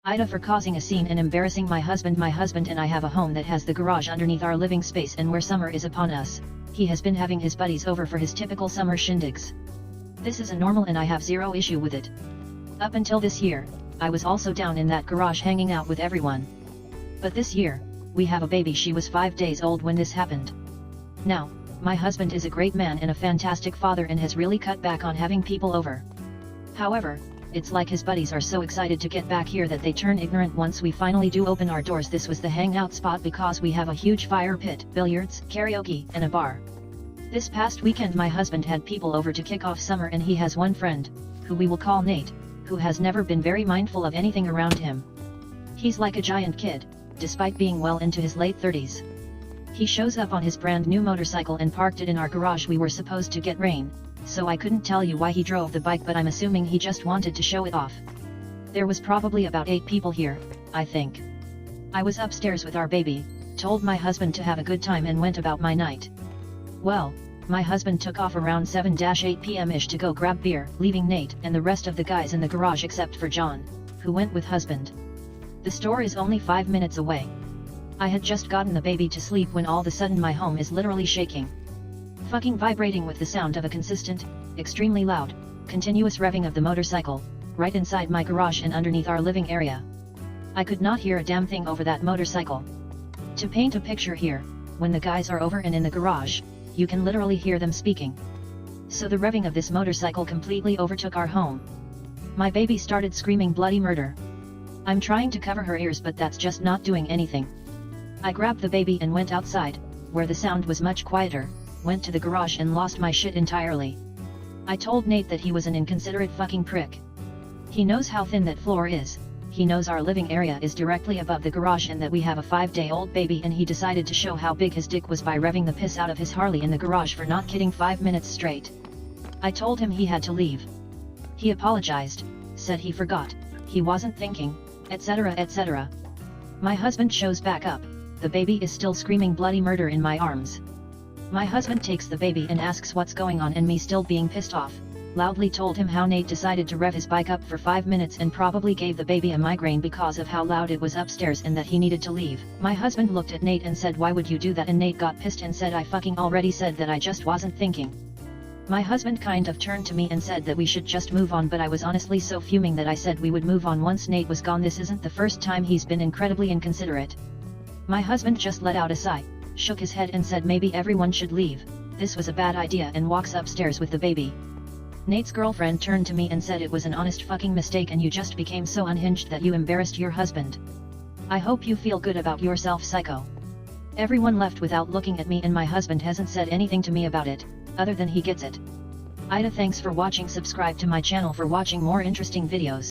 AITA for causing a scene and embarrassing my husband. My husband and I have a home that has the garage underneath our living space, and where summer is upon us, he has been having his buddies over for his typical summer shindigs. This is a normal and I have zero issue with it. Up until this year, I was also down in that garage hanging out with everyone. But this year, we have a baby. She was 5 days old when this happened. Now, my husband is a great man and a fantastic father and has really cut back on having people over. However, it's like his buddies are so excited to get back here that they turn ignorant once we finally do open our doors. This was the hangout spot because we have a huge fire pit, billiards, karaoke, and a bar. This past weekend my husband had people over to kick off summer, and he has one friend, who we will call Nate, who has never been very mindful of anything around him. He's like a giant kid, despite being well into his late 30s. He shows up on his brand new motorcycle and parked it in our garage. We were supposed to get rain, so I couldn't tell you why he drove the bike, but I'm assuming he just wanted to show it off. There was probably about 8 people here, I think. I was upstairs with our baby, told my husband to have a good time, and went about my night. Well, my husband took off around 7-8 p.m.-ish to go grab beer, leaving Nate and the rest of the guys in the garage except for John, who went with husband. The store is only 5 minutes away. I had just gotten the baby to sleep when all of a sudden my home is literally shaking. Fucking vibrating with the sound of a consistent, extremely loud, continuous revving of the motorcycle, right inside my garage and underneath our living area. I could not hear a damn thing over that motorcycle. To paint a picture here, when the guys are over and in the garage, you can literally hear them speaking. So the revving of this motorcycle completely overtook our home. My baby started screaming bloody murder. I'm trying to cover her ears, but that's just not doing anything. I grabbed the baby and went outside, where the sound was much quieter, went to the garage and lost my shit entirely. I told Nate that he was an inconsiderate fucking prick. He knows how thin that floor is, he knows our living area is directly above the garage and that we have a 5-day-old baby, and he decided to show how big his dick was by revving the piss out of his Harley in the garage for not kidding 5 minutes straight. I told him he had to leave. He apologized, said he forgot, he wasn't thinking, etc. etc. My husband shows back up, the baby is still screaming bloody murder in my arms. My husband takes the baby and asks what's going on, and me, still being pissed off, loudly told him how Nate decided to rev his bike up for 5 minutes and probably gave the baby a migraine because of how loud it was upstairs and that he needed to leave. My husband looked at Nate and said, "Why would you do that?" And Nate got pissed and said, "I fucking already said that, I just wasn't thinking." My husband kind of turned to me and said that we should just move on, but I was honestly so fuming that I said we would move on once Nate was gone. This isn't the first time he's been incredibly inconsiderate. My husband just let out a sigh, shook his head and said maybe everyone should leave, this was a bad idea, and walks upstairs with the baby. Nate's girlfriend turned to me and said it was an honest fucking mistake and you just became so unhinged that you embarrassed your husband. I hope you feel good about yourself, psycho. Everyone left without looking at me, and my husband hasn't said anything to me about it, other than he gets it. AITA, thanks for watching. Subscribe to my channel for watching more interesting videos.